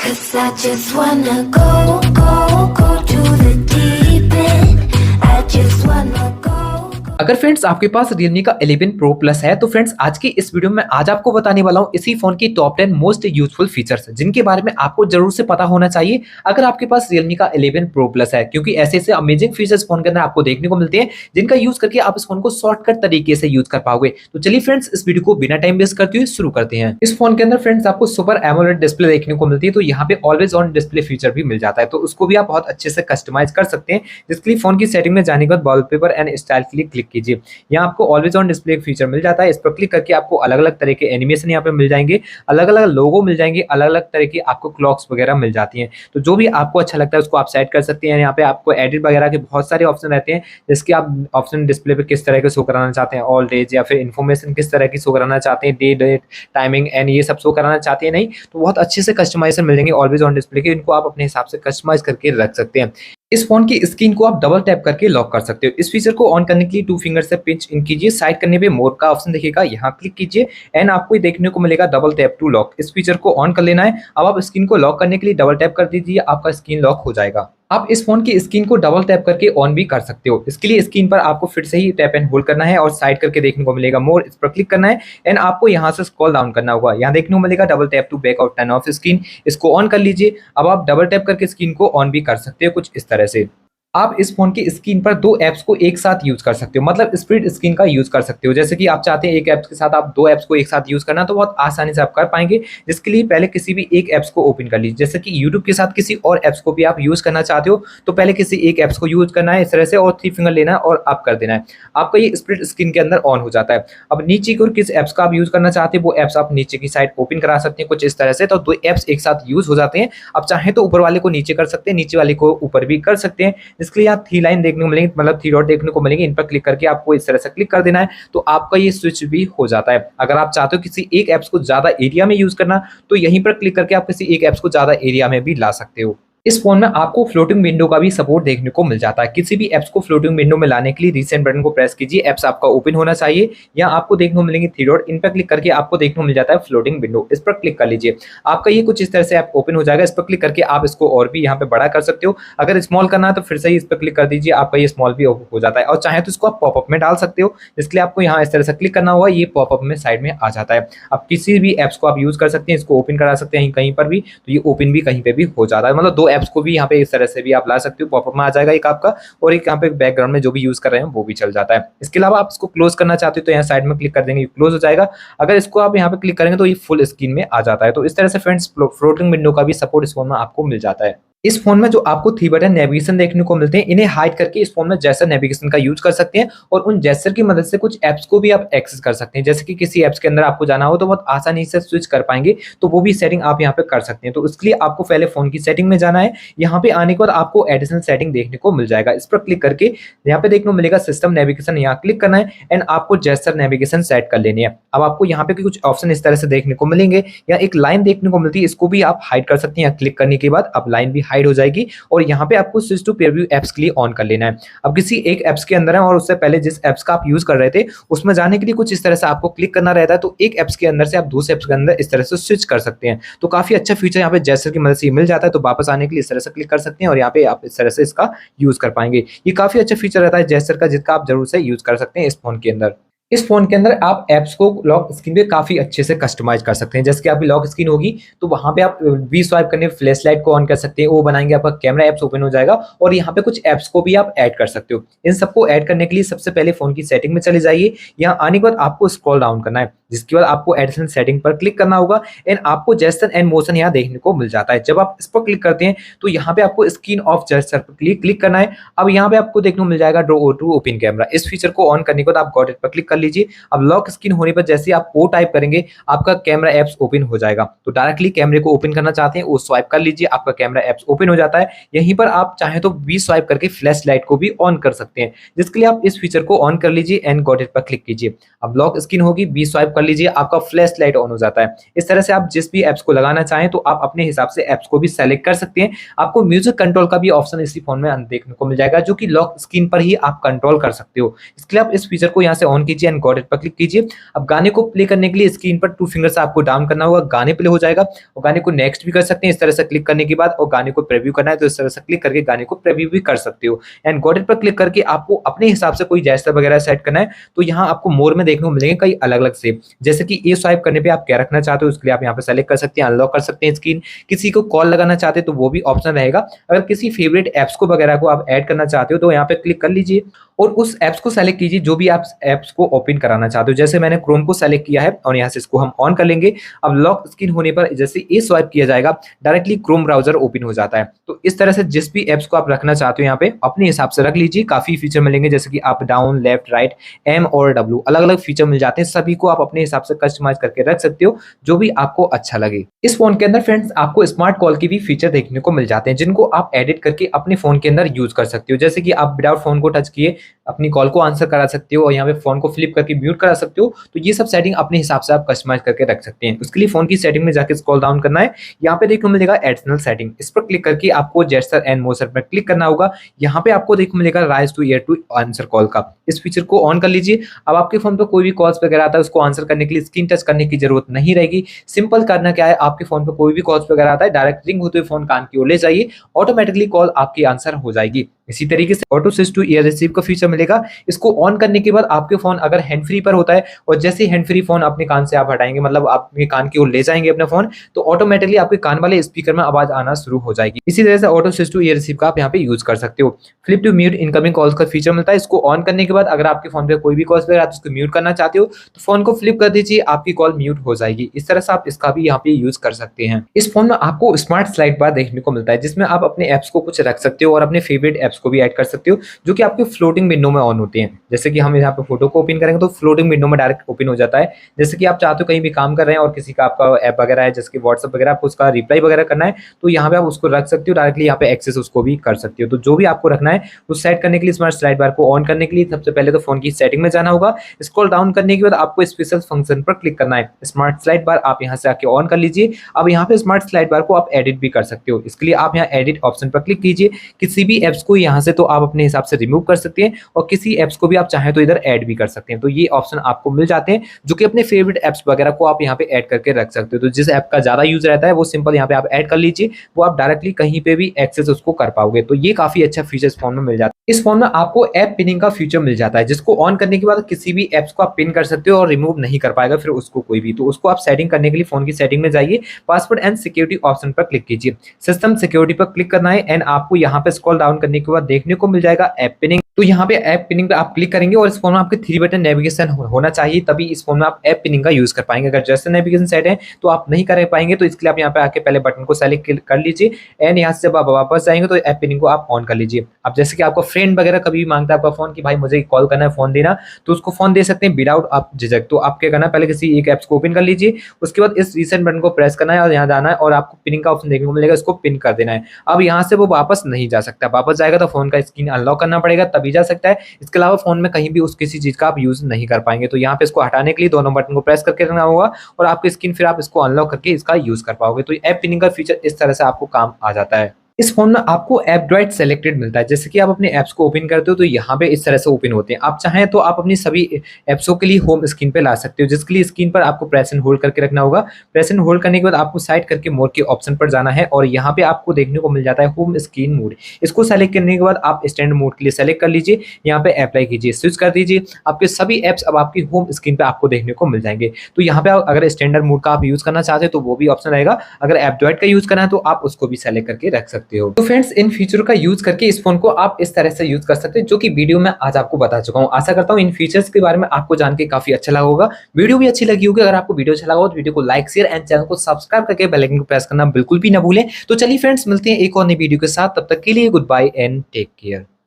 'Cause I just wanna go to the deep end. I just wanna go. अगर friends आपके पास Realme का 11 Pro Plus है तो friends आज की इस वीडियो में आज आपको बताने वाला हूँ इसी फोन की टॉप 10 मोस्ट यूजफुल फीचर्स जिनके बारे में आपको जरूर से पता होना चाहिए अगर आपके पास Realme का 11 Pro Plus है, क्योंकि ऐसे अमेजिंग फीचर्स फोन के अंदर आपको देखने को मिलते हैं जिनका यूज करके आप इस फोन को शॉर्टकट तरीके से यूज कर पाओगे। तो चलिए फ्रेंड्स इस वीडियो को बिना टाइम वेस्ट करते हुए शुरू करते हैं। इस फोन के अंदर फ्रेंड्स आपको सुपर एमोलेड डिस्प्ले देखने को मिलती है, तो यहाँ पे ऑलवेज ऑन डिस्प्ले फीचर भी मिल जाता है, तो उसको भी आप बहुत अच्छे से कस्टमाइज कर सकते हैं। जिसके लिए फोन की सेटिंग में जाने के बाद वॉलपेपर एंड स्टाइल के लिए क्लिक कीजिए। यहाँ आपको ऑलवेज ऑन डिस्प्ले फीचर मिल जाता है, इस पर क्लिक करके आपको अलग अलग तरह के एनिमेशन यहाँ पे मिल जाएंगे, अलग अलग लोगो मिल जाएंगे, अलग अलग तरह की आपको क्लॉक्स वगैरह मिल जाती हैं। तो जो भी आपको अच्छा लगता है उसको आप सेट कर सकते हैं। यहाँ पे आपको एडिट वगैरह के बहुत सारे ऑप्शन रहते हैं, जिसके आप ऑप्शन डिस्प्ले पे किस तरह के शो कराना चाहते हैं, ऑल डेज या फिर इन्फॉर्मेशन किस तरह की शो कराना चाहते हैं, डे डेट टाइमिंग एंड ये सब शो कराना चाहते हैं नहीं, तो बहुत अच्छे से कस्टमाइजेशन मिल जाएंगे ऑलवेज ऑन डिस्प्ले के। इनको आप अपने हिसाब से कस्टमाइज करके रख सकते हैं। इस फोन की स्क्रीन को आप डबल टैप करके लॉक कर सकते हो। इस फीचर को ऑन करने के लिए 2 फिंगर से पिंच इन कीजिए, साइड करने पे मोर का ऑप्शन दिखेगा, यहाँ क्लिक कीजिए एंड आपको ये देखने को मिलेगा डबल टैप टू लॉक। इस फीचर को ऑन कर लेना है। अब आप स्क्रीन को लॉक करने के लिए डबल टैप कर दीजिए, आपका स्क्रीन लॉक हो जाएगा। आप इस फोन की स्क्रीन को डबल टैप करके ऑन भी कर सकते हो। इसके लिए स्क्रीन पर आपको फिर से ही टैप एंड होल्ड करना है और साइड करके देखने को मिलेगा मोर, इस पर क्लिक करना है एंड आपको यहाँ से स्क्रॉल डाउन करना होगा। यहाँ देखने को मिलेगा डबल टैप टू बैक और टर्न ऑफ स्क्रीन, इसको ऑन कर लीजिए। अब आप डबल टैप करके स्क्रीन को ऑन भी कर सकते हो कुछ इस तरह से। आप इस फोन की स्क्रीन पर 2 ऐप्स को एक साथ यूज कर सकते हो, मतलब स्प्लिट स्क्रीन का यूज कर सकते हो। जैसे कि आप चाहते हैं एक ऐप्स के साथ आप 2 ऐप्स को एक साथ यूज करना, तो बहुत आसानी से आप कर पाएंगे। जिसके लिए पहले किसी भी एक ऐप्स को ओपन कर लीजिए। जैसे कि यूट्यूब के साथ किसी और ऐप्स को भी आप यूज करना चाहते हो, तो पहले किसी एक ऐप्स को यूज करना है इस तरह से और 3 फिंगर लेना है और आप कर देना है, आपका ये स्प्लिट स्क्रीन के अंदर ऑन हो जाता है। अब नीचे की ओर किस ऐप्स का आप यूज करना चाहते हैं वो ऐप्स आप नीचे की साइड ओपन करा सकते हैं कुछ इस तरह से, तो 2 ऐप्स एक साथ यूज हो जाते हैं। आप चाहें तो ऊपर वाले को नीचे कर सकते हैं, नीचे वाले को ऊपर भी कर सकते हैं। जिसके लिए आप 3 लाइन देखने को मिलेंगे, मतलब 3 डॉट देखने को मिलेंगे, इन पर क्लिक करके आपको इस तरह से क्लिक कर देना है, तो आपका ये स्विच भी हो जाता है। अगर आप चाहते हो किसी एक ऐप्स को ज्यादा एरिया में यूज करना, तो यहीं पर क्लिक करके आप किसी एक ऐप्स को ज्यादा एरिया में भी ला सकते हो। इस फोन में आपको फ्लोटिंग विंडो का भी सपोर्ट देखने को मिल जाता है। किसी भी ऐप्स को फ्लोटिंग विंडो में लाने के लिए रीसेंट बटन को प्रेस कीजिए, ऐप्स आपका ओपन होना चाहिए। यहाँ आपको देखने को मिलेंगे 3 डॉट, इन पर क्लिक करके आपको देखने को मिल जाता है फ्लोटिंग विंडो, इस पर क्लिक कर लीजिए। आपका ये कुछ इस तरह से ऐप ओपन हो जाएगा। इस पर क्लिक करके आप इसको और भी यहाँ पे बड़ा कर सकते हो। अगर स्मॉल करना है तो फिर से ही इस पर क्लिक कर दीजिए, आपका ये स्मॉल भी हो जाता है। और चाहे तो इसको आप पॉपअप में डाल सकते हो, जिसके लिए आपको यहाँ इस तरह से क्लिक करना होगा, ये पॉपअप में साइड में आ जाता है। आप किसी भी ऐप्स को आप यूज कर सकते हैं, इसको ओपन करा सकते हैं कहीं पर भी, तो ये ओपन भी कहीं पे भी हो जाता है। मतलब 2 ऐप्स को भी यहाँ पे इस तरह से भी आप ला सकते हो, पॉपअप में आ जाएगा एक आपका, और एक यहाँ पे बैकग्राउंड में जो भी यूज कर रहे हैं वो भी चल जाता है। इसके अलावा आप इसको क्लोज करना चाहते हो तो यहाँ साइड में क्लिक कर देंगे, क्लोज हो जाएगा। अगर इसको आप यहाँ पे क्लिक करेंगे तो ये फुल स्क्रीन में आ जाता है। तो इस तरह से फ्रेंड्स फ्लोटिंग विंडो का भी सपोर्ट इस फोन में आपको मिल जाता है। इस फोन में जो आपको 3 बटन नेविगेशन देखने को मिलते हैं, इन्हें हाइड करके इस फोन में जेस्चर नेविगेशन का यूज कर सकते हैं और उन जेस्चर की मदद से कुछ ऐप्स को भी आप एक्सेस कर सकते हैं। जैसे कि किसी ऐप्स के अंदर आपको जाना हो तो बहुत आसानी से स्विच कर पाएंगे, तो वो भी सेटिंग आप यहाँ पे कर सकते हैं। तो उसके लिए आपको पहले फोन की सेटिंग में जाना है। यहाँ पे आने के बाद आपको एडिशनल सेटिंग देखने को मिल जाएगा, इस पर क्लिक करके यहाँ पे देखने को मिलेगा सिस्टम नेविगेशन, यहाँ क्लिक करना है एंड आपको जेस्चर नेविगेशन सेट कर लेनी है। अब आपको यहाँ पे कुछ ऑप्शन इस तरह से देखने को मिलेंगे, या एक लाइन देखने को मिलती है, इसको भी आप हाइड कर सकते हैं। क्लिक करने के बाद अब लाइन भी हाइड हो जाएगी और यहाँ पे आपको स्विच टू प्रीव्यू ऐप्स के लिए ऑन कर लेना है। अब किसी एक ऐप्स के अंदर है और उससे पहले जिस ऐप्स का आप यूज कर रहे थे उसमें जाने के लिए कुछ इस तरह से आपको क्लिक करना रहता है, तो एक ऐप्स के अंदर से आप दूसरे ऐप्स के अंदर इस तरह से स्विच कर सकते हैं। तो काफी अच्छा फीचर यहाँ पे जेस्चर की मदद से मिल जाता है। तो वापस आने के लिए इस तरह से क्लिक कर सकते हैं और यहाँ पे आप इस तरह से इसका यूज कर पाएंगे। ये काफी अच्छा फीचर रहता है जेस्चर का, जिसका आप जरूर से यूज कर सकते हैं इस फोन के अंदर। इस फोन के अंदर आप ऐप्स को लॉक स्क्रीन पे काफी अच्छे से कस्टमाइज कर सकते हैं। जैसे कि आपकी लॉक स्क्रीन होगी तो वहां पे आप वी स्वाइप करने फ्लैश लाइट को ऑन कर सकते हैं, वो बनाएंगे, आपका कैमरा ऐप्स ओपन हो जाएगा और यहाँ पे कुछ ऐप्स को भी आप ऐड कर सकते हो। इन सबको ऐड करने के लिए सबसे पहले फोन की सेटिंग में चले जाइए। यहाँ आने के बाद आपको स्क्रॉल डाउन करना है, जिसके बाद आपको एडिशनल सेटिंग पर क्लिक करना होगा एंड आपको जेस्चर एंड मोशन यहाँ देखने को मिल जाता है। जब आप इस पर क्लिक करते हैं तो यहाँ पे आपको स्क्रीन ऑफ जेस्चर पर क्लिक करना है। अब यहाँ पे आपको देखने को मिल जाएगा ड्रॉ टू ओपन कैमरा, इस फीचर को ऑन करने के बाद आप गॉट इट पर क्लिक कर लीजिए। अब लॉक स्क्रीन होने पर जैसे आप ओ टाइप करेंगे आपका कैमरा ऐप्स ओपन हो जाएगा। तो डायरेक्टली कैमरे को ओपन करना चाहते हैं वो स्वाइप कर लीजिए, आपका कैमरा ऐप्स ओपन हो जाता है। यहीं पर आप चाहें तो वी स्वाइप करके फ्लैश लाइट को भी ऑन कर सकते हैं, जिसके लिए आप इस फीचर को ऑन कर लीजिए एंड गॉट इट पर क्लिक कीजिए। अब लॉक स्क्रीन होगी, वी स्वाइप कर लीजिए, आपका फ्लैश लाइट ऑन हो जाता है। इस तरह से आप जिस भी ऐप्स को लगाना चाहें तो आप अपने हिसाब से ऐप्स को भी सेलेक्ट कर सकते हैं। आपको म्यूजिक कंट्रोल का भी ऑप्शन इसी फोन में देखने को मिल जाएगा, जो कि लॉक स्क्रीन पर ही आप कंट्रोल कर सकते हो। इसके लिए आप इस फीचर को यहाँ से ऑन कीजिए लीजिए एंड गॉट इट पर क्लिक कीजिए। अब गाने को प्ले करने के लिए स्क्रीन पर 2 फिंगर से आपको डाउन करना होगा, गाने प्ले हो जाएगा और गाने को नेक्स्ट भी कर सकते हैं इस तरह से क्लिक करने के बाद, और गाने को प्रीव्यू करना है तो इस तरह से क्लिक करके गाने को प्रीव्यू भी कर सकते हो। एंड गॉट इट पर क्लिक करके आपको अपने हिसाब से कोई जेस्चर वगैरह सेट करना है तो यहाँ आपको मोर में देखने को मिलेंगे कई अलग-अलग से, जैसे कि ए स्वाइप करने पे आप क्या रखना चाहते हो उसके लिए आप यहाँ पे सेलेक्ट कर सकते हैं, अनलॉक कर सकते हैं स्क्रीन, किसी को कॉल लगाना चाहते हैं तो वो भी ऑप्शन रहेगा। अगर किसी फेवरेट ऐप्स को वगैरह को आप ऐड करना चाहते हो तो यहाँ पे क्लिक कर लीजिए और उस ऐप्स को सेलेक्ट कीजिए जो भी आप ऐप्स को ओपन कराना चाहते हो। जैसे मैंने क्रोम को सेलेक्ट किया है और यहाँ से इसको हम ऑन कर लेंगे। अब लॉक स्क्रीन होने पर जैसे ए स्वाइप किया जाएगा डायरेक्टली क्रोम ब्राउजर ओपन हो जाता है। तो इस तरह से जिस भी ऐप्स को आप रखना चाहते हो यहाँ पे अपने हिसाब से रख लीजिए। काफी फीचर मिलेंगे जैसे कि up down left right M और डब्ल्यू, अलग अलग फीचर मिल जाते हैं, सभी को आप अपने हिसाब से कस्टमाइज करके रख सकते हो जो भी आपको अच्छा लगे। इस फोन के अंदर फ्रेंड्स आपको स्मार्ट कॉल के भी फीचर देखने को मिल जाते हैं जिनको आप एडिट करके अपने फोन के अंदर यूज कर सकते हो। जैसे कि आप विदाउट फोन को टच किए अपनी कॉल को आंसर करा सकते हो और यहाँ पे फोन को फ्लिप करके म्यूट करा सकते हो। तो ये सब सेटिंग अपने हिसाब से आप कस्टमाइज करके रख सकते हैं। उसके लिए फोन की सेटिंग में जाके स्क्रॉल डाउन करना है, यहाँ पे देखने को मिलेगा एडिशनल सेटिंग, इस पर क्लिक करके आपको जेस्चर एंड मोशन पर क्लिक करना होगा। यहाँ पे आपको देखने को मिलेगा raise to ear to answer call का, इस फीचर को ऑन कर लीजिए। अब आपके फोन पर कोई भी कॉल्स वगैरह आता है उसको आंसर करने के लिए स्क्रीन टच करने की जरूरत नहीं रहेगी। सिंपल करना क्या है, आपके फोन पर कोई भी कॉल्स वगैरह आता है डायरेक्ट रिंग होते हुए फोन कान की ओर ले जाइए, ऑटोमेटिकली कॉल आपकी आंसर हो जाएगी। इसी तरीके से auto switch to ear receive का फीचर मिलेगा। इसको ऑन करने के बाद आपके फोन अगर हैंड फ्री पर होता है और जैसे ही हैंड फ्री फोन अपने कान से आप हटाएंगे मतलब आपके कान की ओर ले जाएंगे अपना फोन तो ऑटोमेटिकली आपके कान वाले स्पीकर में आवाज आना शुरू हो जाएगी। इसी तरह से auto switch to ear receive का आप यहाँ पे यूज कर सकते हो। Flip to mute incoming calls का फीचर मिलता है। इसको ऑन करने के बाद अगर आपके फोन पे कोई भी कॉल्स वगैरह उसको म्यूट करना चाहते हो तो फोन को फ्लिप कर दीजिए, आपकी कॉल म्यूट हो जाएगी। इस तरह से आप इसका भी यहाँ पे यूज कर सकते हैं। इस फोन में आपको स्मार्ट स्लाइड बार देखने को मिलता है जिसमें आप अपने एप्स को कुछ रख सकते हो और अपने फेवरेट एप्स को भी ऐड कर सकते हो जो कि आपके फ्लोटिंग विंडो में ऑन होते हैं। जैसे कि हम यहाँ पे फोटो को ओपन करेंगे तो फ्लोटिंग विंडो में डायरेक्ट ओपन हो जाता है। जैसे कि आप चाहते हो कहीं भी काम कर रहे हैं और किसी का आपका ऐप वगैरह है जैसे कि व्हाट्सएप वगैरह आपको उसका रिप्लाई वगैरह करना है तो यहाँ पे आप उसको रख सकते हो, डायरेक्टली यहाँ पे एक्सेस उसको भी कर सकते हो। तो जो भी आपको रखना है उस सेट करने के लिए स्मार्ट स्लाइड बार को ऑन करने के लिए सबसे पहले तो फोन की सेटिंग में जाना होगा। स्क्रॉल डाउन करने के बाद आपको स्पेशल फंक्शन पर क्लिक करना है। स्मार्ट स्लाइड बार आप यहाँ से आके ऑन कर लीजिए। अब यहाँ पे स्मार्ट स्लाइड बार को आप एडिट भी कर सकते हो। इसके लिए आप यहाँ एडिट ऑप्शन पर क्लिक कीजिए। किसी भी एप्स को यहाँ से तो आप अपने हिसाब से रिमूव कर सकते हैं और किसी एप्स को भी आप चाहें तो इधर ऐड भी कर सकते हैं। तो ये ऑप्शन आपको मिल जाते हैं जो कि अपने फेवरेट एप्स वगैरह को आप यहाँ पे ऐड करके रख सकते हो। तो जिस ऐप का ज्यादा यूज रहता है वो सिंपल यहाँ पे आप ऐड कर लीजिए, वो आप डायरेक्टली कहीं पे भी एक्सेस उसको कर पाओगे। तो ये काफी अच्छा फीचर इस फोन में मिल जाता है। इस फोन में आपको ऐप पिनिंग का फीचर मिल जाता है जिसको ऑन करने के बाद किसी भी एप्स को आप पिन कर सकते हो और रिमूव नहीं कर पाएगा फिर उसको कोई भी। तो उसको आप सेटिंग करने के लिए फोन की सेटिंग में जाइए, पासवर्ड एंड सिक्योरिटी ऑप्शन पर क्लिक कीजिए, सिस्टम सिक्योरिटी पर क्लिक करना है एंड आपको यहाँ पे स्क्रॉल डाउन करने के बाद देखने को मिल जाएगा ऐप पिनिंग। तो यहाँ पे ऐप पिनिंग पे आप क्लिक करेंगे और इस फोन में आपके 3 बटन नेविगेशन होना चाहिए, तभी इस फोन में आप ऐप पिनिंग का यूज कर पाएंगे। अगर जैसे नेविगेशन सेट है तो आप नहीं कर पाएंगे। तो इसके लिए आप यहाँ पे आके पहले बटन को सेलेक्ट कर लीजिए एंड यहाँ से जब आप वापस जाएंगे तो ऐप पिनिंग को आप ऑन कर लीजिए। अब जैसे कि आपका फ्रेंड वगैरह कभी भी मांगता है आपका फोन कि भाई मुझे कॉल करना है फोन देना, तो उसको फोन दे सकते हैं विदाउट आप झिझक। तो आप क्या करना है, पहले किसी एक ऐप्स को ओपन कर लीजिए, उसके बाद इस रीसेंट बटन को प्रेस करना है और यहाँ जाना है और आपको पिनिंग का ऑप्शन देखने को मिलेगा, इसको पिन कर देना है। अब यहाँ से वो वापस नहीं जा सकता, वापस जाएगा तो फोन का स्क्रीन अनलॉक करना पड़ेगा तभी जा सकता है। इसके अलावा फोन में कहीं भी उस किसी चीज का आप यूज नहीं कर पाएंगे। तो यहाँ पे इसको हटाने के लिए दोनों बटन को प्रेस करके रखना होगा और आपकी स्क्रीन फिर आप इसको अनलॉक करके इसका यूज कर पाओगे। तो ऐप पिनिंग का फीचर इस तरह से आपको काम आ जाता है। इस फोन में आपको ऐप ड्रॉइड सेलेक्टेड मिलता है। जैसे कि आप अपने ऐप्स को ओपन करते हो तो यहाँ पे इस तरह से ओपन होते हैं। आप चाहें तो आप अपनी सभी ऐप्सों के लिए होम स्क्रीन पे ला सकते हो, जिसके लिए स्क्रीन पर आपको प्रेस एंड होल्ड करके रखना होगा। प्रेस एंड होल्ड करने के बाद आपको साइड करके मोड के ऑप्शन पर जाना है और यहाँ पे आपको देखने को मिल जाता है होम स्क्रीन मोड। इसको सेलेक्ट करने के बाद आप स्टैंडर्ड मोड के लिए सेलेक्ट कर लीजिए, यहाँ पे अप्लाई कीजिए, स्विच कर दीजिए। आपके सभी एप्स अब आपकी होम स्क्रीन पे आपको देखने को मिल जाएंगे। तो यहाँ पे अगर स्टैंडर्ड मोड का आप यूज करना चाहते हो तो वो भी ऑप्शन रहेगा, अगर ऐप ड्रॉइड का यूज करना है तो आप उसको भी सेलेक्ट करके रख सकते हो। तो फ्रेंड्स इन फीचर का यूज करके इस फोन को आप इस तरह से यूज कर सकते हैं जो कि वीडियो में आज आपको बता चुका हूं। आशा करता हूं इन फीचर्स के बारे में आपको जान के काफी अच्छा लगा होगा, वीडियो भी अच्छी लगी होगी। अगर आपको वीडियो अच्छा लगा हो तो वीडियो को लाइक शेयर एंड चैनल को सब्सक्राइब करके बेल आइकन को प्रेस करना बिल्कुल भी ना भूलें। तो चलिए फ्रेंड्स मिलते हैं एक और नई वीडियो के साथ, तब तक के लिए goodbye and take care.